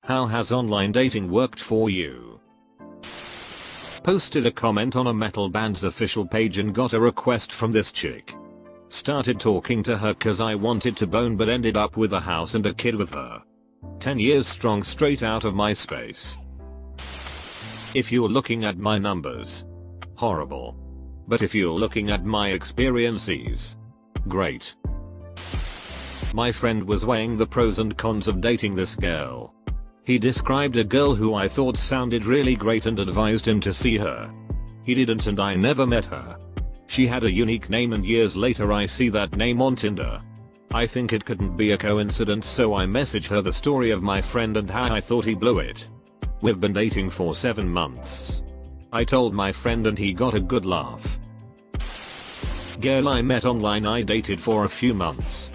How has online dating worked for you? Posted a comment on a metal band's official page and got a request from this chick. Started talking to her cause I wanted to bone but ended up with a house and a kid with her. 10 years strong straight out of MySpace. If you're looking at my numbers, horrible. But if you're looking at my experiences, great. My friend was weighing the pros and cons of dating this girl. He described a girl who I thought sounded really great and advised him to see her. He didn't and I never met her. She had a unique name and years later I see that name on Tinder. I think it couldn't be a coincidence so I messaged her the story of my friend and how I thought he blew it. We've been dating for 7 months. I told my friend and he got a good laugh. Girl I met online I dated for a few months.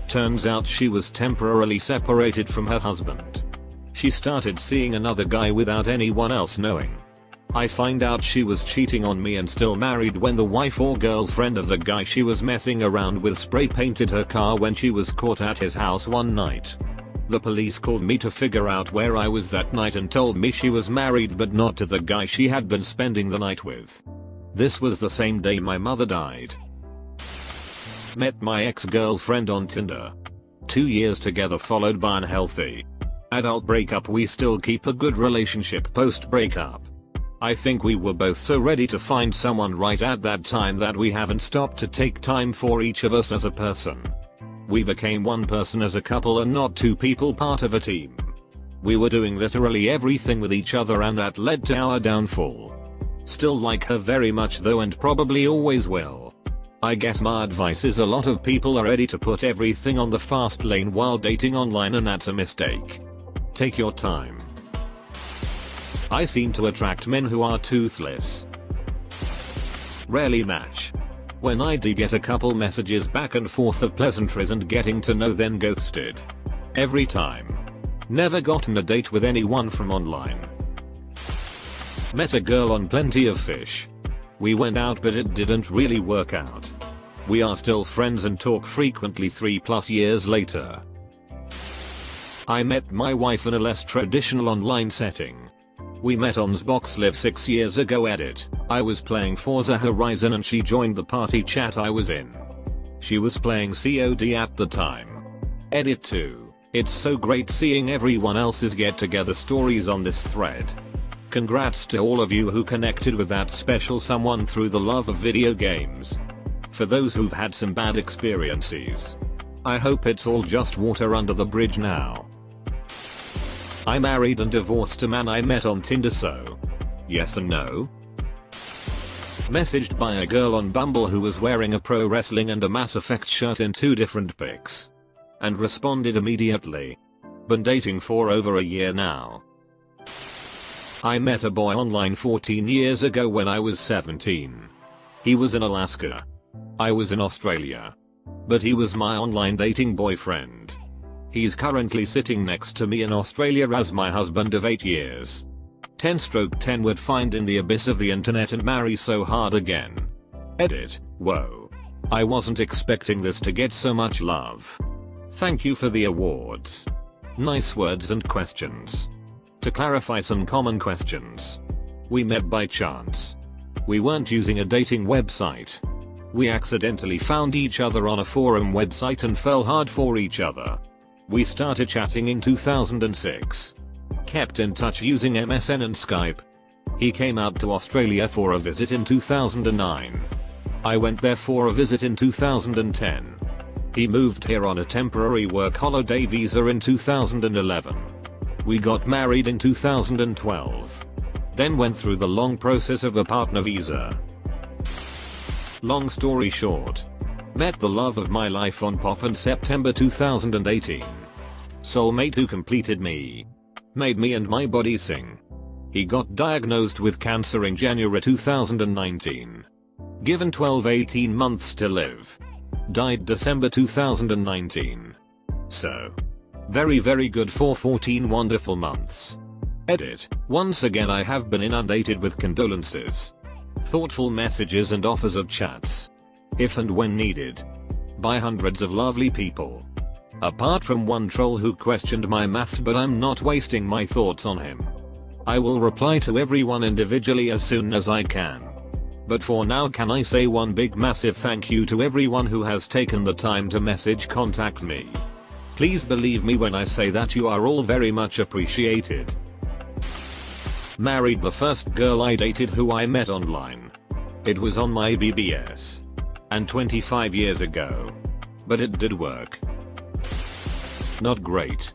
Turns out she was temporarily separated from her husband. She started seeing another guy without anyone else knowing. I find out she was cheating on me and still married when the wife or girlfriend of the guy she was messing around with spray painted her car when she was caught at his house one night. The police called me to figure out where I was that night and told me she was married but not to the guy she had been spending the night with. This was the same day my mother died. Met my ex-girlfriend on Tinder. 2 years together followed by unhealthy adult breakup. We still keep a good relationship post breakup. I think we were both so ready to find someone right at that time that we haven't stopped to take time for each of us as a person. We became one person as a couple and not two people part of a team. We were doing literally everything with each other and that led to our downfall. Still like her very much though and probably always will. I guess my advice is a lot of people are ready to put everything on the fast lane while dating online and that's a mistake. Take your time. I seem to attract men who are toothless. Rarely match. When I do get a couple messages back and forth of pleasantries and getting to know then ghosted. Every time. Never gotten a date with anyone from online. Met a girl on Plenty of Fish. We went out but it didn't really work out. We are still friends and talk frequently 3+ years later. I met my wife in a less traditional online setting. We met on Xbox Live 6 years ago. Edit. I was playing Forza Horizon and she joined the party chat I was in. She was playing COD at the time. Edit 2. It's so great seeing everyone else's get together stories on this thread. Congrats to all of you who connected with that special someone through the love of video games. For those who've had some bad experiences, I hope it's all just water under the bridge now. I married and divorced a man I met on Tinder, so yes and no. Messaged by a girl on Bumble who was wearing a Pro Wrestling and a Mass Effect shirt in 2 different pics. And responded immediately. Been dating for over a year now. I met a boy online 14 years ago when I was 17. He was in Alaska. I was in Australia. But he was my online dating boyfriend. He's currently sitting next to me in Australia as my husband of 8 years. 10/10 would find in the abyss of the internet and marry so hard again. Edit. Whoa. I wasn't expecting this to get so much love. Thank you for the awards. Nice words and questions. To clarify some common questions. We met by chance. We weren't using a dating website. We accidentally found each other on a forum website and fell hard for each other. We started chatting in 2006. Kept in touch using MSN and Skype. He came out to Australia for a visit in 2009. I went there for a visit in 2010. He moved here on a temporary work holiday visa in 2011. We got married in 2012. Then went through the long process of a partner visa. Long story short. Met the love of my life on POF in September 2018. Soulmate who completed me. Made me and my body sing. He got diagnosed with cancer in January 2019. Given 12-18 months to live. Died December 2019. So. Very good for 14 wonderful months. Edit. Once again I have been inundated with condolences. Thoughtful messages and offers of chats. If and when needed. By hundreds of lovely people. Apart from one troll who questioned my maths, but I'm not wasting my thoughts on him. I will reply to everyone individually as soon as I can. But for now, can I say one big massive thank you to everyone who has taken the time to contact me. Please believe me when I say that you are all very much appreciated. Married the first girl I dated who I met online. It was on my BBS. And 25 years ago. But it did work. Not great.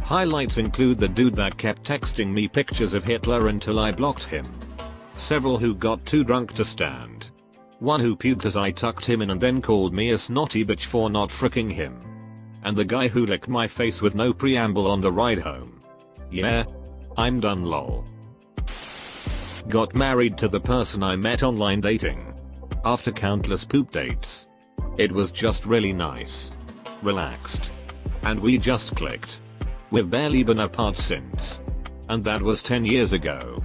Highlights include the dude that kept texting me pictures of Hitler until I blocked him. Several who got too drunk to stand. One who puked as I tucked him in and then called me a snotty bitch for not fricking him. And the guy who licked my face with no preamble on the ride home. Yeah. I'm done lol. Got married to the person I met online dating. After countless poop dates. It was just really nice. Relaxed. And we just clicked. We've barely been apart since. And that was 10 years ago.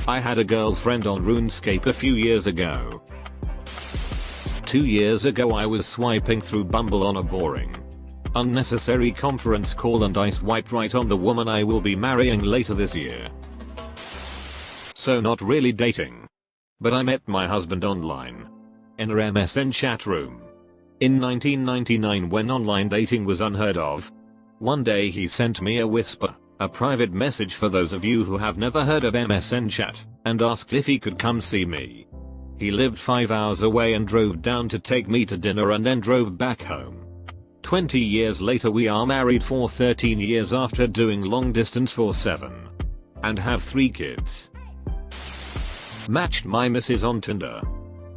I had a girlfriend on RuneScape a few years ago. 2 years ago I was swiping through Bumble on a boring, unnecessary conference call and I swiped right on the woman I will be marrying later this year. So not really dating. But I met my husband online. In a MSN chat room. In 1999 when online dating was unheard of. One day he sent me a whisper, a private message for those of you who have never heard of MSN chat, and asked if he could come see me. He lived 5 hours away and drove down to take me to dinner and then drove back home. 20 years later we are married for 13 years after doing long distance for 7. And have 3 kids. Matched my missus on Tinder.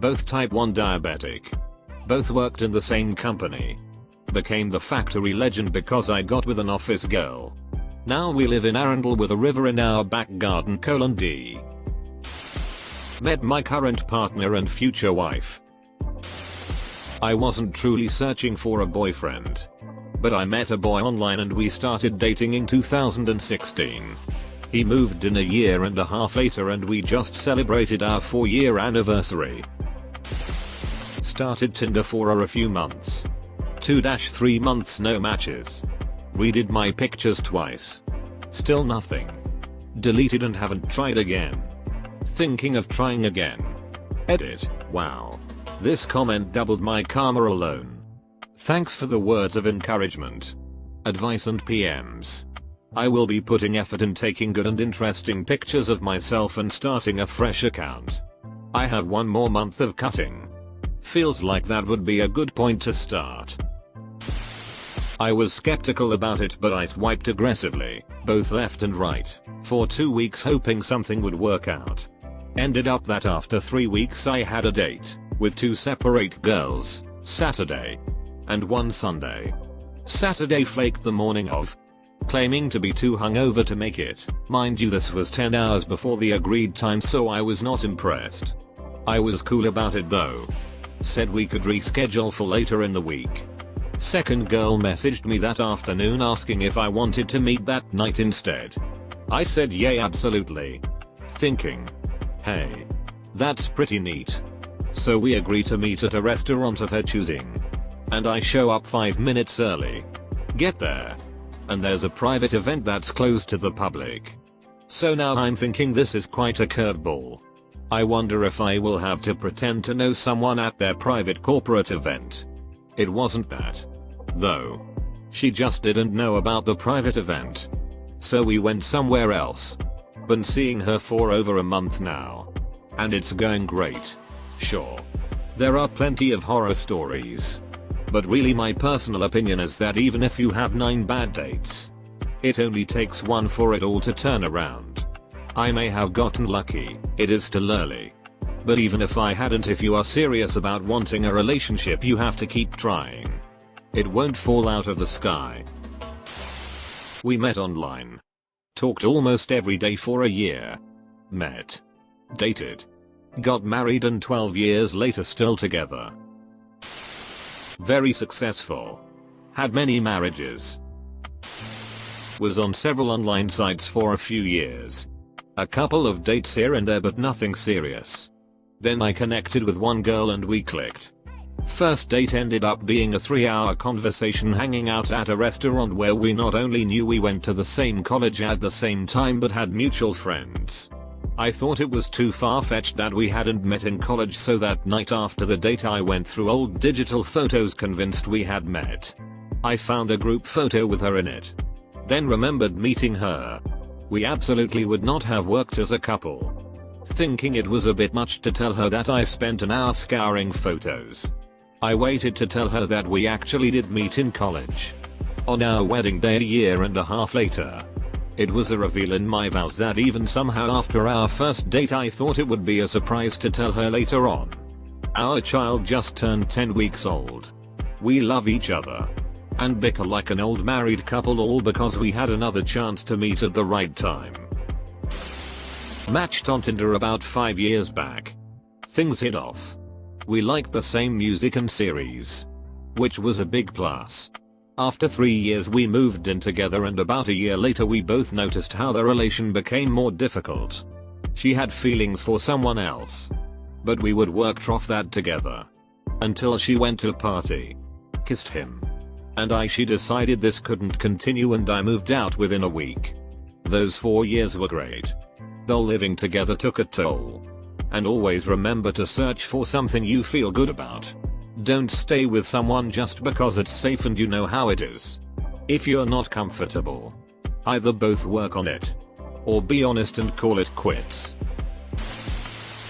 Both type 1 diabetic. Both worked in the same company. Became the factory legend because I got with an office girl. Now we live in Arundel with a river in our back garden :D. Met my current partner and future wife. I wasn't truly searching for a boyfriend. But I met a boy online and we started dating in 2016. He moved in a year and a half later and we just celebrated our 4-year anniversary. Started Tinder for a few months. 2-3 months no matches. Redid my pictures twice. Still nothing. Deleted and haven't tried again. Thinking of trying again. Edit. Wow. This comment doubled my karma alone. Thanks for the words of encouragement. Advice and PMs. I will be putting effort in taking good and interesting pictures of myself and starting a fresh account. I have 1 more month of cutting. Feels like that would be a good point to start. I was skeptical about it but I swiped aggressively, both left and right, for 2 weeks hoping something would work out. Ended up that after 3 weeks I had a date, with 2 separate girls, Saturday and 1 Sunday. Saturday flaked the morning of, claiming to be too hungover to make it. Mind you, this was 10 hours before the agreed time, so I was not impressed. I was cool about it though. Said we could reschedule for later in the week. Second girl messaged me that afternoon asking if I wanted to meet that night instead. I said yay, absolutely. Thinking, hey, that's pretty neat. So we agree to meet at a restaurant of her choosing. And I show up 5 minutes early. Get there. And there's a private event that's closed to the public. So now I'm thinking this is quite a curveball. I wonder if I will have to pretend to know someone at their private corporate event. It wasn't that. Though. She just didn't know about the private event. So we went somewhere else. Been seeing her for over a month now. And it's going great. Sure. There are plenty of horror stories. But really my personal opinion is that even if you have 9 bad dates, it only takes 1 for it all to turn around. I may have gotten lucky, it is still early. But even if I hadn't, if you are serious about wanting a relationship you have to keep trying. It won't fall out of the sky. We met online. Talked almost every day for a year. Met. Dated. Got married and 12 years later still together. Very successful. Had many marriages. Was on several online sites for a few years. A couple of dates here and there but nothing serious. Then I connected with one girl and we clicked. First date ended up being a 3-hour conversation hanging out at a restaurant where we not only knew we went to the same college at the same time but had mutual friends. I thought it was too far-fetched that we hadn't met in college, so that night after the date I went through old digital photos convinced we had met. I found a group photo with her in it. Then remembered meeting her. We absolutely would not have worked as a couple. Thinking it was a bit much to tell her that, I spent an hour scouring photos. I waited to tell her that we actually did meet in college. On our wedding day a year and a half later. It was a reveal in my vows that even somehow after our first date I thought it would be a surprise to tell her later on. Our child just turned 10 weeks old. We love each other. And bicker like an old married couple, all because we had another chance to meet at the right time. Matched on Tinder about 5 years back. Things hit off. We liked the same music and series. Which was a big plus. After 3 years we moved in together, and about a year later we both noticed how the relation became more difficult. She had feelings for someone else. But we would work off that together. Until she went to a party. Kissed him. And she decided this couldn't continue and I moved out within a week. Those 4 years were great. Though living together took a toll. And always remember to search for something you feel good about. Don't stay with someone just because it's safe and you know how it is. If you're not comfortable, either both work on it. Or be honest and call it quits.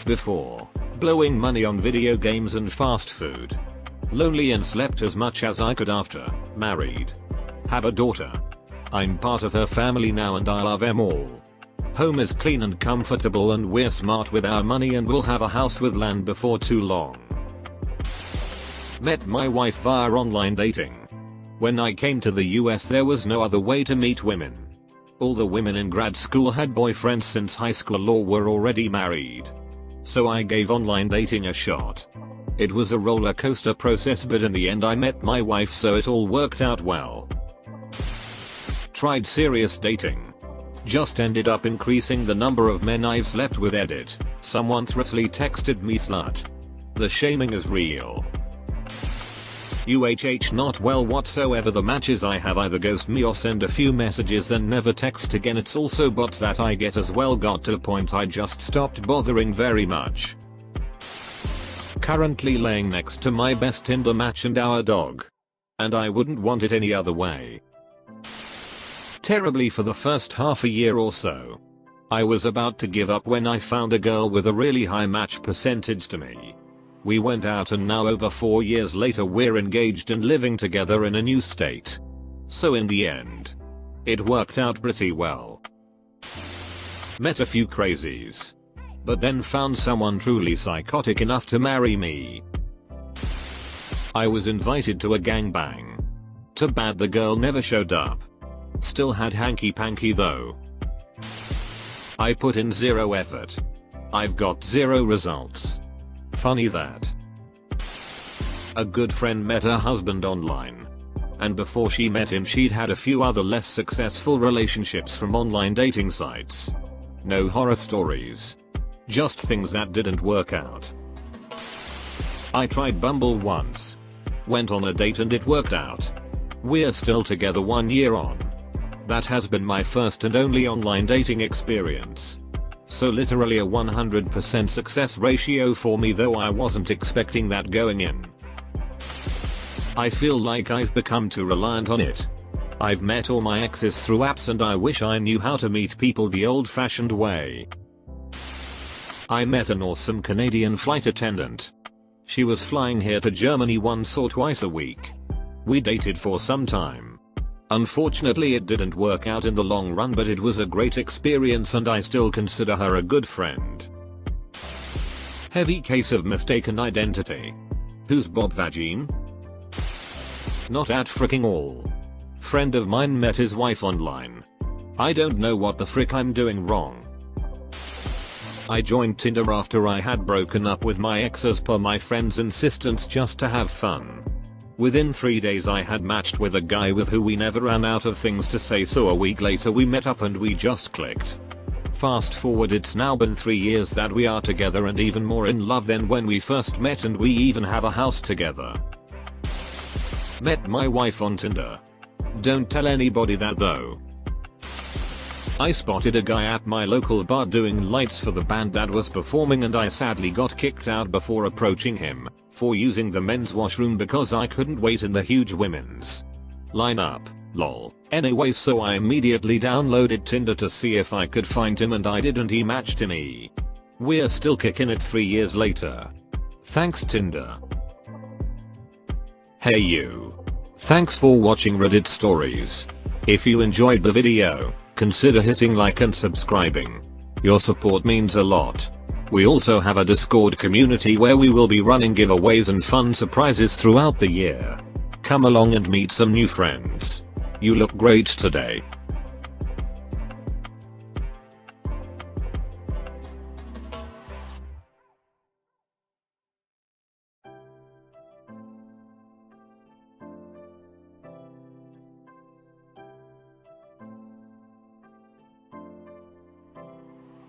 Before, blowing money on video games and fast food. Lonely and slept as much as I could after, married. Have a daughter. I'm part of her family now and I love them all. Home is clean and comfortable and we're smart with our money and we'll have a house with land before too long. Met my wife via online dating. When I came to the US there was no other way to meet women. All the women in grad school had boyfriends since high school or were already married. So I gave online dating a shot. It was a roller coaster process, but in the end I met my wife, so it all worked out well. Tried serious dating. Just ended up increasing the number of men I've slept with. Edit. Someone thriftily texted me slut. The shaming is real. Not well whatsoever. The matches I have either ghost me or send a few messages then never text again. It's also bots that I get as well. Got to a point I just stopped bothering very much. Currently laying next to my best Tinder match and our dog. And I wouldn't want it any other way. Terribly for the first half a year or so. I was about to give up when I found a girl with a really high match percentage to me. We went out and now over 4 years later we're engaged and living together in a new state. So in the end, it worked out pretty well. Met a few crazies. But then found someone truly psychotic enough to marry me. I was invited to a gangbang. Too bad the girl never showed up. Still had hanky panky though. I put in 0 effort. I've got 0 results. Funny that. A good friend met her husband online. And before she met him she'd had a few other less successful relationships from online dating sites. No horror stories. Just things that didn't work out. I tried Bumble once. Went on a date and it worked out. We're still together 1 year on. That has been my first and only online dating experience. So literally a 100% success ratio for me, though I wasn't expecting that going in. I feel like I've become too reliant on it. I've met all my exes through apps and I wish I knew how to meet people the old-fashioned way. I met an awesome Canadian flight attendant. She was flying here to Germany once or twice a week. We dated for some time. Unfortunately it didn't work out in the long run, but it was a great experience and I still consider her a good friend. Heavy case of mistaken identity. Who's Bob Vagine? Not at fricking all. Friend of mine met his wife online. I don't know what the frick I'm doing wrong. I joined Tinder after I had broken up with my ex as per my friend's insistence just to have fun. Within 3 days I had matched with a guy with who we never ran out of things to say, so a week later we met up and we just clicked. Fast forward, it's now been 3 years that we are together and even more in love than when we first met, and we even have a house together. Met my wife on Tinder. Don't tell anybody that though. I spotted a guy at my local bar doing lights for the band that was performing, and I sadly got kicked out before approaching him for using the men's washroom because I couldn't wait in the huge women's lineup. Lol. Anyway, so I immediately downloaded Tinder to see if I could find him, and I did, and he matched to me. We're still kicking it 3 years later. Thanks Tinder. Hey you. Thanks for watching Reddit stories. If you enjoyed the video, consider hitting like and subscribing. Your support means a lot. We also have a Discord community where we will be running giveaways and fun surprises throughout the year. Come along and meet some new friends. You look great today.